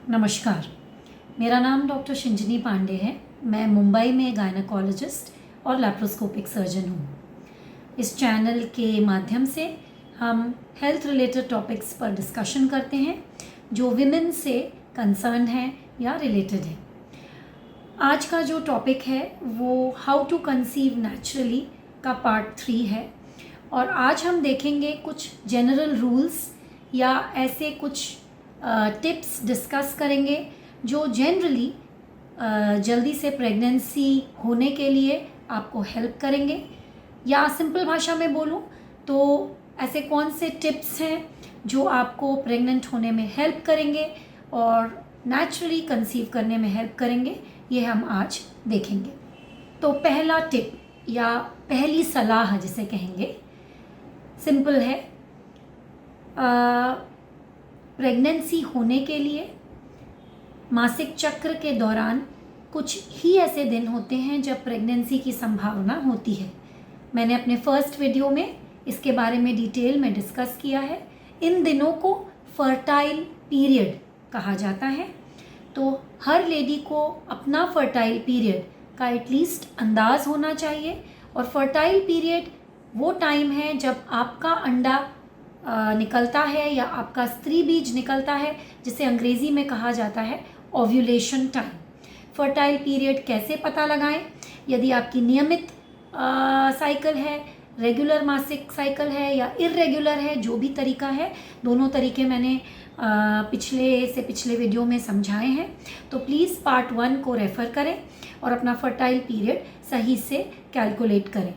नमस्कार, मेरा नाम डॉक्टर शिंजनी पांडे है। मैं मुंबई में गायनेकोलॉजिस्ट और लैप्रोस्कोपिक सर्जन हूँ। इस चैनल के माध्यम से हम हेल्थ रिलेटेड टॉपिक्स पर डिस्कशन करते हैं जो विमेन से कंसर्न है या रिलेटेड है। आज का जो टॉपिक है वो हाउ टू कंसीव नेचुरली का पार्ट 3 है और आज हम देखेंगे कुछ जनरल रूल्स या ऐसे कुछ टिप्स डिस्कस करेंगे जो जनरली जल्दी से प्रेगनेंसी होने के लिए आपको हेल्प करेंगे। या सिंपल भाषा में बोलूँ तो ऐसे कौन से टिप्स हैं जो आपको प्रेग्नेंट होने में हेल्प करेंगे और नेचुरली कंसीव करने में हेल्प करेंगे, ये हम आज देखेंगे। तो पहला टिप या पहली सलाह जिसे कहेंगे, सिंपल है। प्रेगनेंसी होने के लिए मासिक चक्र के दौरान कुछ ही ऐसे दिन होते हैं जब प्रेगनेंसी की संभावना होती है। मैंने अपने फर्स्ट वीडियो में इसके बारे में डिटेल में डिस्कस किया है। इन दिनों को फर्टाइल पीरियड कहा जाता है। तो हर लेडी को अपना फर्टाइल पीरियड का एटलीस्ट अंदाज़ होना चाहिए। और फर्टाइल पीरियड वो टाइम है जब आपका अंडा निकलता है या आपका स्त्री बीज निकलता है, जिसे अंग्रेज़ी में कहा जाता है ओव्यूलेशन टाइम। फर्टाइल पीरियड कैसे पता लगाएं? यदि आपकी नियमित साइकिल है, रेगुलर मासिक साइकिल है या इर्रेगुलर है, जो भी तरीका है, दोनों तरीके मैंने पिछले वीडियो में समझाए हैं। तो प्लीज़ पार्ट 1 को रेफ़र करें और अपना फर्टाइल पीरियड सही से कैलकुलेट करें।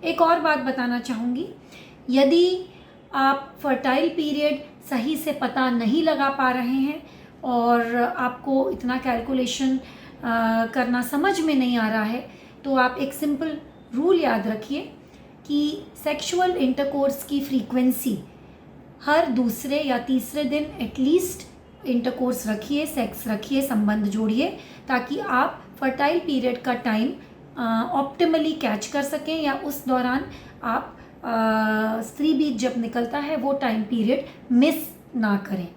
एक और बात बताना चाहूँगी, यदि आप फर्टाइल पीरियड सही से पता नहीं लगा पा रहे हैं और आपको इतना कैलकुलेशन करना समझ में नहीं आ रहा है, तो आप एक सिंपल रूल याद रखिए कि सेक्सुअल इंटरकोर्स की फ्रीक्वेंसी हर दूसरे या तीसरे दिन एटलीस्ट इंटरकोर्स रखिए, सेक्स रखिए, संबंध जोड़िए, ताकि आप फर्टाइल पीरियड का टाइम ऑप्टिमली कैच कर सकें या उस दौरान आप स्त्री बीज जब निकलता है वो टाइम पीरियड मिस ना करें।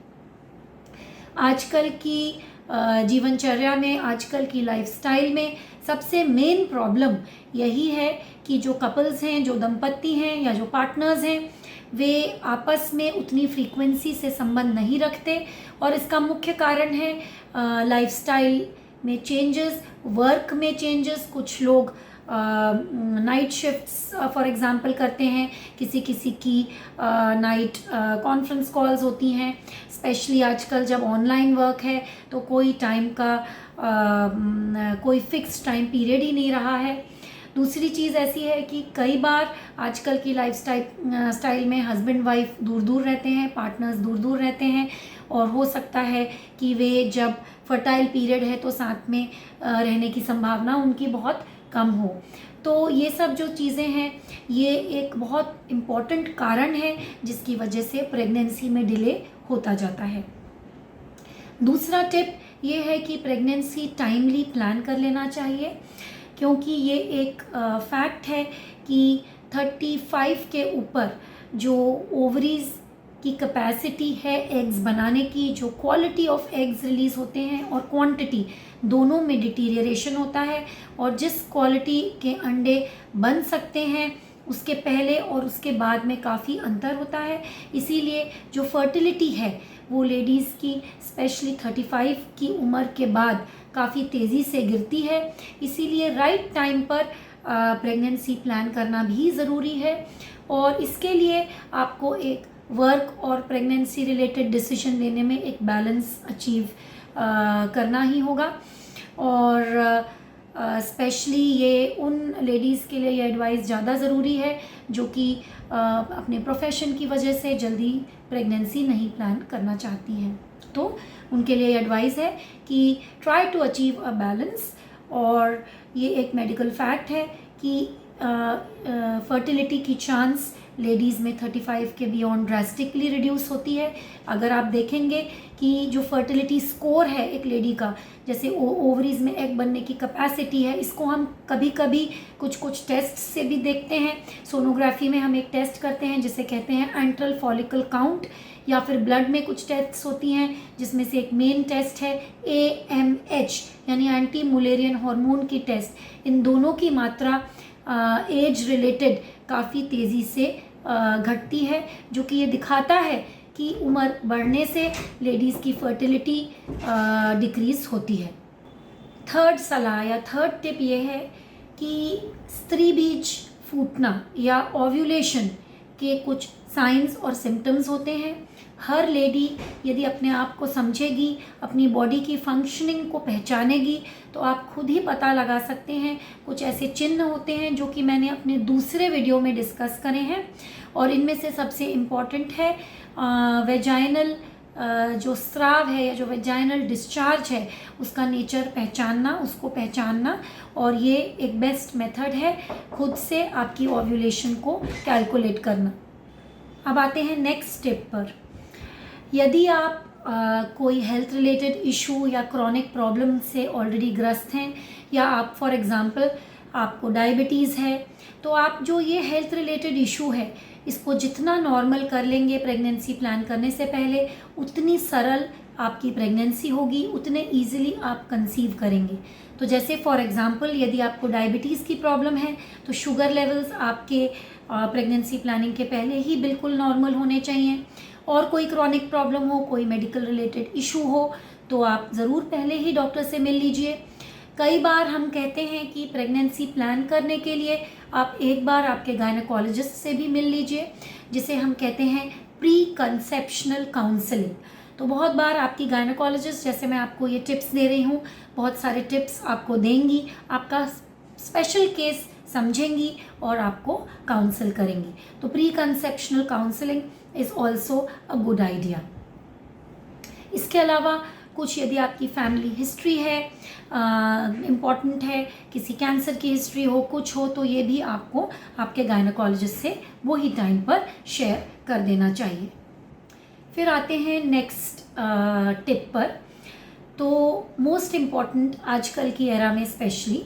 आजकल की जीवनचर्या में, आजकल की लाइफस्टाइल में सबसे मेन प्रॉब्लम यही है कि जो कपल्स हैं, जो दंपत्ति हैं या जो पार्टनर्स हैं, वे आपस में उतनी फ्रीक्वेंसी से संबंध नहीं रखते। और इसका मुख्य कारण है लाइफस्टाइल में चेंजेस, वर्क में चेंजेस। कुछ लोग नाइट शिफ्ट्स फॉर एग्ज़ाम्पल करते हैं, किसी की नाइट कॉन्फ्रेंस कॉल्स होती हैं। स्पेशली आजकल जब ऑनलाइन वर्क है तो कोई टाइम का कोई फिक्स टाइम पीरियड ही नहीं रहा है। दूसरी चीज़ ऐसी है कि कई बार आजकल की स्टाइल में हस्बैंड वाइफ दूर दूर रहते हैं, पार्टनर्स दूर दूर रहते हैं, और हो सकता है कि वे जब फर्टाइल पीरियड है तो साथ में रहने की संभावना उनकी बहुत कम हो। तो ये सब जो चीज़ें हैं, ये एक बहुत इम्पॉर्टेंट कारण है जिसकी वजह से प्रेगनेंसी में डिले होता जाता है। दूसरा टिप ये है कि प्रेगनेंसी टाइमली प्लान कर लेना चाहिए, क्योंकि ये एक फैक्ट है कि 35 के ऊपर जो ओवरीज की कैपेसिटी है एग्स बनाने की, जो क्वालिटी ऑफ एग्स रिलीज़ होते हैं और क्वांटिटी, दोनों में डिटीरियरेशन होता है। और जिस क्वालिटी के अंडे बन सकते हैं उसके पहले और उसके बाद में काफ़ी अंतर होता है। इसीलिए जो फर्टिलिटी है वो लेडीज़ की स्पेशली 35 की उम्र के बाद काफ़ी तेज़ी से गिरती है। इसीलिए राइट टाइम पर प्रेगनेंसी प्लान करना भी ज़रूरी है। और इसके लिए आपको एक वर्क और प्रेगनेंसी रिलेटेड डिसीजन लेने में एक बैलेंस अचीव करना ही होगा। और स्पेशली ये उन लेडीज़ के लिए ये एडवाइस ज़्यादा ज़रूरी है जो कि अपने प्रोफेशन की वजह से जल्दी प्रेगनेंसी नहीं प्लान करना चाहती हैं। तो उनके लिए एडवाइस है कि try to achieve a balance. और ये एक मेडिकल फैक्ट है कि फर्टिलिटी की चांस लेडीज़ में 35 के बियॉन्ड ड्रास्टिकली रिड्यूस होती है। अगर आप देखेंगे कि जो फर्टिलिटी स्कोर है एक लेडी का, जैसे ओवरीज में एग बनने की कैपेसिटी है, इसको हम कभी कभी कुछ टेस्ट से भी देखते हैं। सोनोग्राफी में हम एक टेस्ट करते हैं जिसे कहते हैं एंट्रल फॉलिकल काउंट, या फिर ब्लड में कुछ टेस्ट्स होती हैं जिसमें से एक मेन टेस्ट है AMH यानी एंटी मुलेरियन हार्मोन की टेस्ट। इन दोनों की मात्रा एज रिलेटेड काफ़ी तेज़ी से घटती है, जो कि ये दिखाता है कि उम्र बढ़ने से लेडीज़ की फर्टिलिटी डिक्रीज़ होती है। थर्ड सलाह या थर्ड टिप ये है कि स्त्री बीज फूटना या ओव्यूलेशन के कुछ साइंस और सिम्टम्स होते हैं। हर लेडी यदि अपने आप को समझेगी, अपनी बॉडी की फंक्शनिंग को पहचानेगी, तो आप खुद ही पता लगा सकते हैं। कुछ ऐसे चिन्ह होते हैं जो कि मैंने अपने दूसरे वीडियो में डिस्कस करे हैं, और इनमें से सबसे इम्पॉर्टेंट है वेजाइनल जो स्राव है या जो वेजाइनल डिस्चार्ज है उसका नेचर पहचानना, उसको पहचानना, और ये एक बेस्ट मेथड है खुद से आपकी ओव्यूलेशन को कैलकुलेट करना। अब आते हैं नेक्स्ट स्टेप पर। यदि आप कोई हेल्थ रिलेटेड इशू या क्रॉनिक प्रॉब्लम से ऑलरेडी ग्रस्त हैं, या आप फॉर एग्ज़ाम्पल आपको डायबिटीज़ है, तो आप जो ये हेल्थ रिलेटेड इशू है इसको जितना नॉर्मल कर लेंगे प्रेगनेंसी प्लान करने से पहले, उतनी सरल आपकी प्रेगनेंसी होगी, उतने इजीली आप कंसीव करेंगे। तो जैसे फॉर एग्ज़ाम्पल यदि आपको डायबिटीज़ की प्रॉब्लम है तो शुगर लेवल्स आपके प्रेगनेंसी प्लानिंग के पहले ही बिल्कुल नॉर्मल होने चाहिए। और कोई क्रॉनिक प्रॉब्लम हो, कोई मेडिकल रिलेटेड इशू हो, तो आप ज़रूर पहले ही डॉक्टर से मिल लीजिए। कई बार हम कहते हैं कि प्रेगनेंसी प्लान करने के लिए आप एक बार आपके गायनेकोलॉजिस्ट से भी मिल लीजिए, जिसे हम कहते हैं प्री कंसेप्शनल काउंसलिंग। तो बहुत बार आपकी गायनेकोलॉजिस्ट, जैसे मैं आपको ये टिप्स दे रही हूँ, बहुत सारे टिप्स आपको देंगी, आपका स्पेशल केस समझेंगी और आपको काउंसल करेंगी। तो pre conceptional counselling is also a good idea. इसके अलावा कुछ यदि आपकी फैमिली हिस्ट्री है, इम्पॉर्टेंट है, किसी कैंसर की हिस्ट्री हो, कुछ हो, तो ये भी आपको आपके गायनेकोलॉजिस्ट से वही टाइम पर शेयर कर देना चाहिए। फिर आते हैं नेक्स्ट टिप पर। तो मोस्ट इम्पॉर्टेंट आजकल की एरा में स्पेशली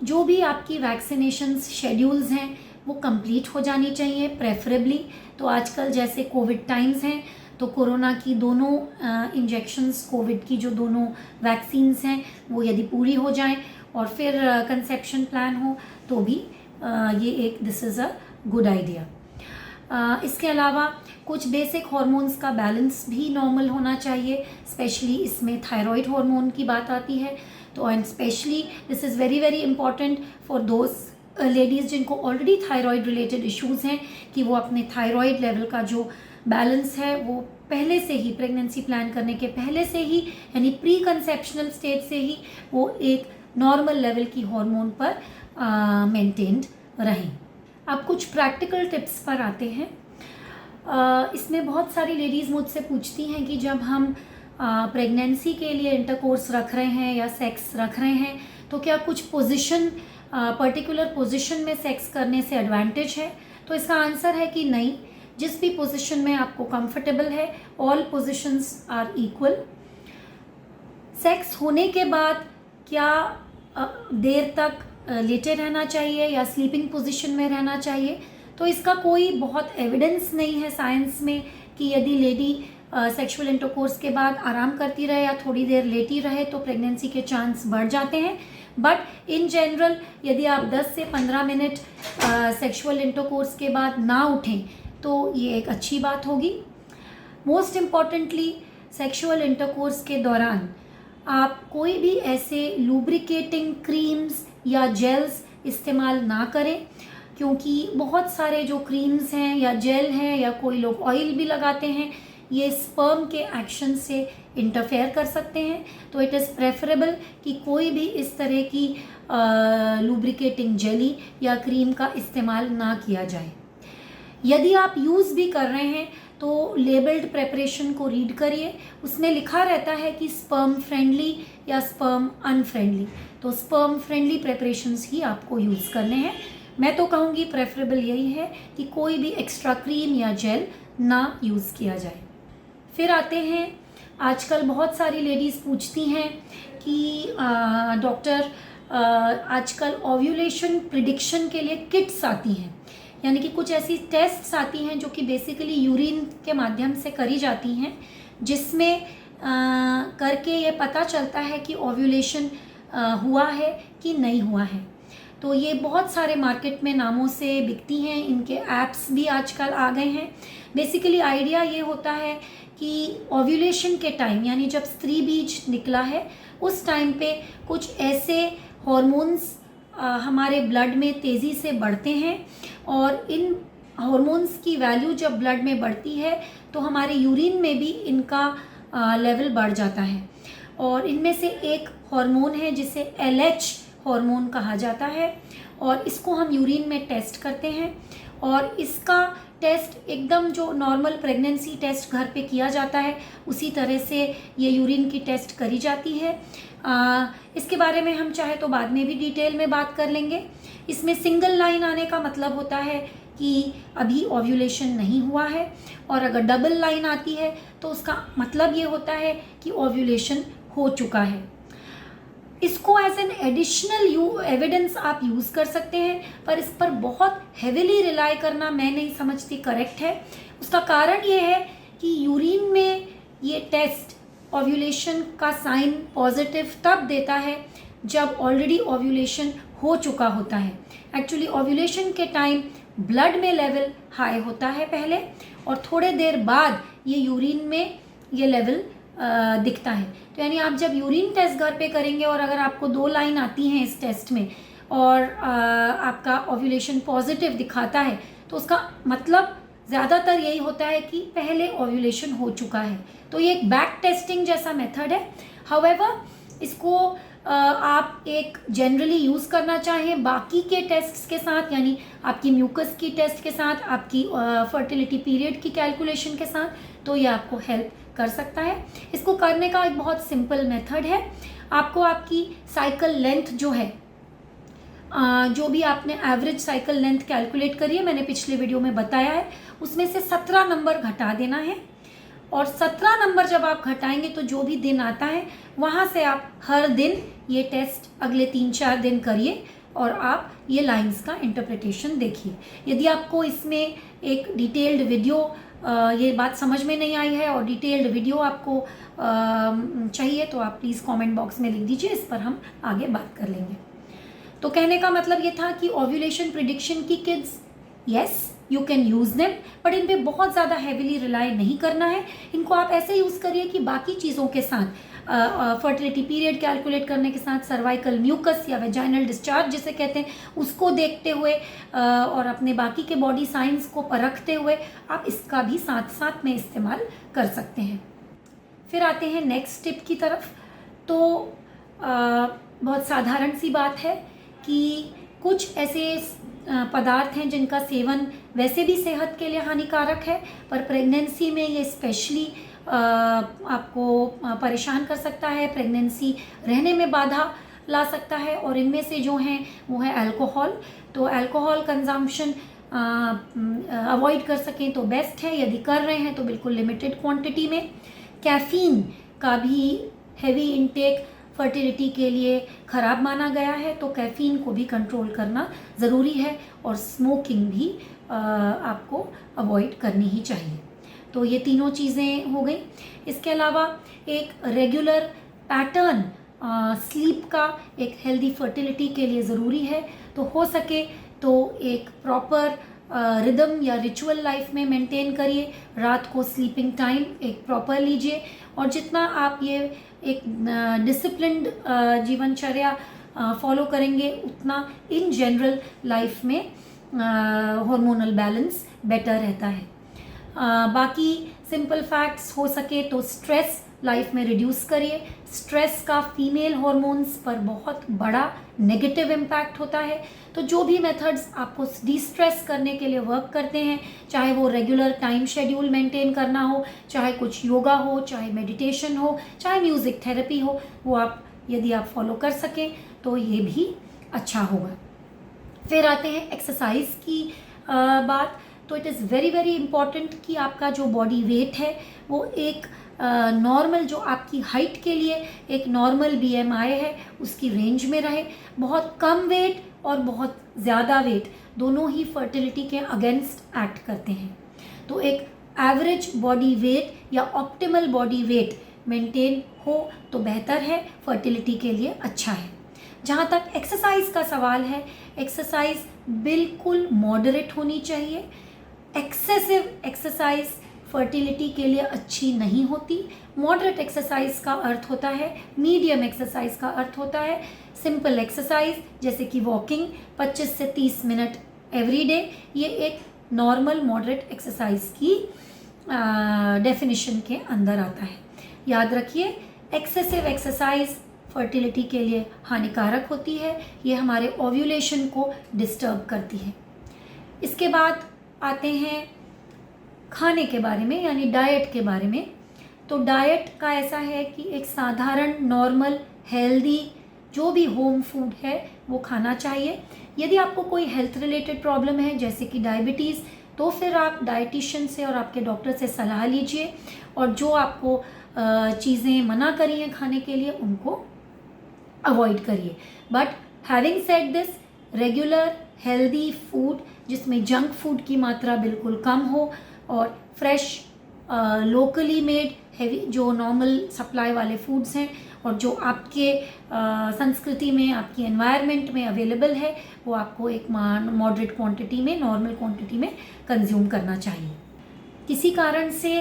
जो भी आपकी वैक्सीनेशंस शेड्यूल्स हैं वो कंप्लीट हो जानी चाहिए प्रेफरेबली। तो आजकल जैसे कोविड टाइम्स हैं, तो कोरोना की दोनों इंजेक्शंस, कोविड की जो दोनों वैक्सीन्स हैं वो यदि पूरी हो जाएं और फिर कंसेप्शन प्लान हो तो भी ये एक this is a good idea. इसके अलावा कुछ बेसिक हार्मोन्स का बैलेंस भी नॉर्मल होना चाहिए, स्पेशली इसमें थायराइड हार्मोन की बात आती है। तो and specially this is very very important for those ladies जिनको ऑलरेडी थायराइड रिलेटेड इश्यूज़ हैं, कि वो अपने थायराइड लेवल का जो बैलेंस है वो पहले से ही, प्रेगनेंसी प्लान करने के पहले से ही, यानी प्री कंसेप्शनल स्टेज से ही वो एक नॉर्मल लेवल की हार्मोन पर मेंटेन्ड रहें। अब कुछ प्रैक्टिकल टिप्स पर आते हैं। इसमें बहुत सारी लेडीज़ मुझसे पूछती हैं कि जब हम प्रेगनेंसी के लिए इंटरकोर्स रख रहे हैं या सेक्स रख रहे हैं, तो क्या कुछ पोजीशन, पर्टिकुलर पोजीशन में सेक्स करने से एडवांटेज है? तो इसका आंसर है कि नहीं। जिस भी पोजीशन में आपको कंफर्टेबल है, all positions are equal. Sex होने के बाद क्या देर तक लेटे रहना चाहिए या स्लीपिंग पोजीशन में रहना चाहिए? तो इसका कोई बहुत एविडेंस नहीं है साइंस में कि यदि लेडी सेक्सुअल इंटरकोर्स के बाद आराम करती रहे या थोड़ी देर लेटी रहे तो प्रेगनेंसी के चांस बढ़ जाते हैं। बट इन जनरल यदि आप 10 से 15 मिनट सेक्सुअल इंटरकोर्स के बाद ना उठें तो ये एक अच्छी बात होगी। मोस्ट इम्पॉर्टेंटली सेक्सुअल इंटरकोर्स के दौरान आप कोई भी ऐसे लुब्रिकेटिंग क्रीम्स या जेल्स इस्तेमाल ना करें, क्योंकि बहुत सारे जो क्रीम्स हैं या जेल हैं या कोई लोग ऑयल भी लगाते हैं, ये स्पर्म के एक्शन से इंटरफेयर कर सकते हैं। तो इट इज़ प्रेफरेबल कि कोई भी इस तरह की लुब्रिकेटिंग जेली या क्रीम का इस्तेमाल ना किया जाए। यदि आप यूज़ भी कर रहे हैं तो लेबल्ड प्रेपरेशन को रीड करिए, उसमें लिखा रहता है कि स्पर्म फ्रेंडली या स्पर्म अनफ्रेंडली। तो स्पर्म फ्रेंडली प्रेपरेशंस ही आपको यूज़ करने हैं। मैं तो कहूँगी प्रेफरेबल यही है कि कोई भी एक्स्ट्रा क्रीम या जेल ना यूज़ किया जाए। फिर आते हैं, आजकल बहुत सारी लेडीज़ पूछती हैं कि डॉक्टर आजकल ओव्यूलेशन प्रिडिक्शन के लिए किट्स आती हैं, यानी कि कुछ ऐसी टेस्ट्स आती हैं जो कि बेसिकली यूरिन के माध्यम से करी जाती हैं, जिसमें करके ये पता चलता है कि ओव्यूलेशन हुआ है कि नहीं हुआ है। तो ये बहुत सारे मार्केट में नामों से बिकती हैं, इनके ऐप्स भी आजकल आ गए हैं। बेसिकली आइडिया ये होता है कि ओव्यूलेशन के टाइम, यानी जब स्त्री बीज निकला है उस टाइम पे कुछ ऐसे हॉर्मोन्स हमारे ब्लड में तेज़ी से बढ़ते हैं, और इन हॉर्मोन्स की वैल्यू जब ब्लड में बढ़ती है तो हमारे यूरिन में भी इनका लेवल बढ़ जाता है। और इनमें से एक हार्मोन है जिसे LH हार्मोन कहा जाता है, और इसको हम यूरिन में टेस्ट करते हैं। और इसका टेस्ट एकदम जो नॉर्मल प्रेगनेंसी टेस्ट घर पे किया जाता है उसी तरह से ये यूरिन की टेस्ट करी जाती है। इसके बारे में हम चाहे तो बाद में भी डिटेल में बात कर लेंगे। इसमें सिंगल लाइन आने का मतलब होता है कि अभी ओव्यूलेशन नहीं हुआ है, और अगर डबल लाइन आती है तो उसका मतलब ये होता है कि ओव्यूलेशन हो चुका है। इसको एज एन एडिशनल एविडेंस आप यूज़ कर सकते हैं, पर इस पर बहुत हेविली रिलाई करना मैं नहीं समझती करेक्ट है। उसका कारण ये है कि यूरिन में ये टेस्ट ओव्यूलेशन का साइन पॉजिटिव तब देता है जब ऑलरेडी ओव्यूलेशन हो चुका होता है। एक्चुअली ओव्यूलेशन के टाइम ब्लड में लेवल हाई होता है पहले, और थोड़े देर बाद ये यूरिन में ये लेवल दिखता है। तो यानी आप जब यूरिन टेस्ट घर पे करेंगे और अगर आपको 2 लाइन आती हैं इस टेस्ट में और आपका ओव्यूलेशन पॉजिटिव दिखाता है, तो उसका मतलब ज़्यादातर यही होता है कि पहले ओव्यूलेशन हो चुका है। तो ये एक बैक टेस्टिंग जैसा मेथड है। हाउएवर इसको आप एक जनरली यूज़ करना चाहें बाकी के टेस्ट्स के साथ, यानी आपकी म्यूकस की टेस्ट के साथ, आपकी फर्टिलिटी पीरियड की कैलकुलेशन के साथ, तो ये आपको हेल्प कर सकता है। इसको करने का एक बहुत सिंपल मेथड है। आपको आपकी साइकिल लेंथ जो है, जो भी आपने एवरेज साइकिल लेंथ कैलकुलेट करी है, मैंने पिछले वीडियो में बताया है, उसमें से 17 नंबर घटा देना है। और 17 नंबर जब आप घटाएंगे तो जो भी दिन आता है वहाँ से आप हर दिन ये टेस्ट अगले 3-4 दिन करिए, और आप ये लाइंस का इंटरप्रिटेशन देखिए। यदि आपको इसमें एक डिटेल्ड वीडियो ये बात समझ में नहीं आई है और डिटेल्ड वीडियो आपको चाहिए तो आप प्लीज़ कमेंट बॉक्स में लिख दीजिए, इस पर हम आगे बात कर लेंगे। तो कहने का मतलब ये था कि ओव्यूलेशन प्रिडिक्शन की kits, yes you can use them, but इन पे बहुत ज़्यादा हैविली रिलाई नहीं करना है। इनको आप ऐसे यूज़ करिए कि बाकी चीज़ों के साथ, फर्टिलिटी पीरियड कैलकुलेट करने के साथ, सर्वाइकल म्यूकस या वेजाइनल डिस्चार्ज जिसे कहते हैं उसको देखते हुए और अपने बाकी के बॉडी साइंस को परखते हुए आप इसका भी साथ साथ में इस्तेमाल कर सकते हैं। फिर आते हैं नेक्स्ट टिप की तरफ। तो बहुत साधारण सी बात है कि कुछ ऐसे पदार्थ हैं जिनका सेवन वैसे भी सेहत के लिए हानिकारक है, पर प्रेगनेंसी में ये स्पेशली आपको परेशान कर सकता है, प्रेगनेंसी रहने में बाधा ला सकता है। और इनमें से जो हैं वो है अल्कोहल। तो अल्कोहल कंजम्पशन अवॉइड कर सकें तो बेस्ट है, यदि कर रहे हैं तो बिल्कुल लिमिटेड क्वांटिटी में। कैफ़ीन का भी हैवी इनटेक फर्टिलिटी के लिए ख़राब माना गया है, तो कैफ़ीन को भी कंट्रोल करना ज़रूरी है, और स्मोकिंग भी आपको अवॉइड करनी ही चाहिए। तो ये तीनों चीज़ें हो गई। इसके अलावा एक रेगुलर पैटर्न स्लीप का एक हेल्दी फर्टिलिटी के लिए ज़रूरी है। तो हो सके तो एक प्रॉपर रिदम या रिचुअल लाइफ में मेंटेन करिए। रात को स्लीपिंग टाइम एक प्रॉपर लीजिए, और जितना आप ये एक डिसिप्लिन्ड जीवनचर्या फॉलो करेंगे उतना इन जनरल लाइफ में हार्मोनल बैलेंस बेटर रहता है। बाकी सिंपल फैक्ट्स, हो सके तो स्ट्रेस लाइफ में रिड्यूस करिए। स्ट्रेस का फीमेल हॉर्मोन्स पर बहुत बड़ा नेगेटिव इम्पैक्ट होता है। तो जो भी मेथड्स आपको डिस्ट्रेस करने के लिए वर्क करते हैं, चाहे वो रेगुलर टाइम शेड्यूल मेंटेन करना हो, चाहे कुछ योगा हो, चाहे मेडिटेशन हो, चाहे म्यूज़िक थेरेपी हो, वो आप यदि आप फॉलो कर सकें तो ये भी अच्छा होगा। फिर आते हैं एक्सरसाइज की बात। तो it is very very important कि आपका जो बॉडी वेट है वो एक नॉर्मल, जो आपकी हाइट के लिए एक नॉर्मल BMI है उसकी रेंज में रहे। बहुत कम वेट और बहुत ज़्यादा वेट दोनों ही फर्टिलिटी के अगेंस्ट एक्ट करते हैं। तो एक एवरेज बॉडी वेट या ऑप्टिमल बॉडी वेट मेंटेन हो तो बेहतर है, फर्टिलिटी के लिए अच्छा है। जहाँ तक एक्सरसाइज का सवाल है, एक्सरसाइज बिल्कुल मॉडरेट होनी चाहिए। एक्सेसिव एक्सरसाइज फर्टिलिटी के लिए अच्छी नहीं होती। मॉडरेट एक्सरसाइज का अर्थ होता है, मीडियम एक्सरसाइज का अर्थ होता है सिंपल एक्सरसाइज, जैसे कि वॉकिंग 25 से 30 मिनट एवरी डे। ये एक नॉर्मल मॉडरेट एक्सरसाइज की डेफिनेशन के अंदर आता है। याद रखिए, एक्सेसिव एक्सरसाइज फर्टिलिटी के लिए हानिकारक होती है, ये हमारे ओव्यूलेशन को डिस्टर्ब करती है। इसके बाद आते हैं खाने के बारे में, यानी डाइट के बारे में। तो डाइट का ऐसा है कि एक साधारण नॉर्मल हेल्दी जो भी होम फूड है वो खाना चाहिए। यदि आपको कोई हेल्थ रिलेटेड प्रॉब्लम है जैसे कि डायबिटीज़, तो फिर आप डाइटिशियन से और आपके डॉक्टर से सलाह लीजिए और जो आपको चीज़ें मना करी हैं खाने के लिए उनको अवॉइड करिए। But having said this, regular healthy food जिसमें जंक फूड की मात्रा बिल्कुल कम हो और फ्रेश लोकली मेड हेवी जो नॉर्मल सप्लाई वाले फूड्स हैं और जो आपके संस्कृति में, आपकी एनवायरनमेंट में अवेलेबल है, वो आपको एक मॉडरेट क्वांटिटी में, नॉर्मल क्वांटिटी में कंज्यूम करना चाहिए। किसी कारण से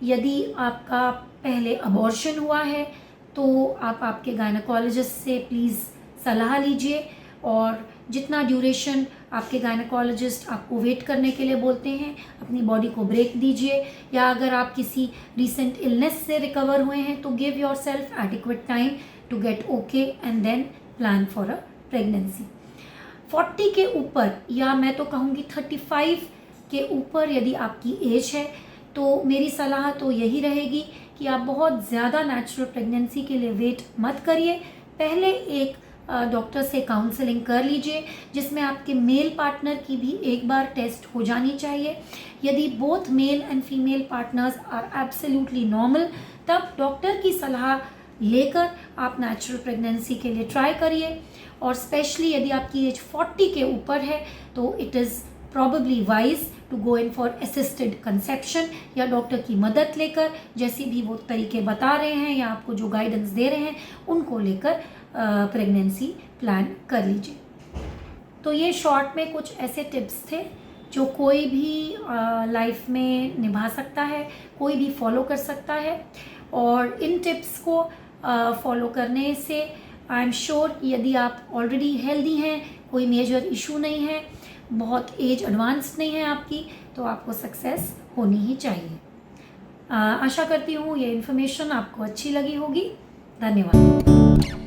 यदि आपका पहले अबॉर्शन हुआ है तो आप आपके गायनेकोलॉजिस्ट से प्लीज़ सलाह लीजिए और जितना ड्यूरेशन आपके गायनेकोलॉजिस्ट आपको वेट करने के लिए बोलते हैं, अपनी बॉडी को ब्रेक दीजिए। या अगर आप किसी रीसेंट इलनेस से रिकवर हुए हैं तो give yourself adequate time to get okay and then plan for a pregnancy. 40 के ऊपर, या मैं तो कहूँगी 35 के ऊपर यदि आपकी एज है तो मेरी सलाह तो यही रहेगी कि आप बहुत ज़्यादा नेचुरल प्रेगनेंसी के लिए वेट मत करिए। पहले एक डॉक्टर से काउंसलिंग कर लीजिए जिसमें आपके मेल पार्टनर की भी एक बार टेस्ट हो जानी चाहिए। यदि both male and female partners are absolutely normal, तब डॉक्टर की सलाह लेकर आप नेचुरल प्रेगनेंसी के लिए ट्राई करिए। और स्पेशली यदि आपकी एज 40 के ऊपर है तो it is probably wise to go in for assisted conception, या डॉक्टर की मदद लेकर जैसे भी वो तरीके बता रहे हैं या आपको जो गाइडेंस दे रहे हैं उनको लेकर प्रेगनेंसी प्लान कर लीजिए। तो ये शॉर्ट में कुछ ऐसे टिप्स थे जो कोई भी लाइफ में निभा सकता है, कोई भी फॉलो कर सकता है। और इन टिप्स को फॉलो करने से आई एम श्योर यदि आप ऑलरेडी हेल्दी हैं, कोई मेजर इशू नहीं है, बहुत एज एडवांस नहीं है आपकी, तो आपको सक्सेस होनी ही चाहिए। आशा करती हूँ ये इन्फॉर्मेशन आपको अच्छी लगी होगी। धन्यवाद।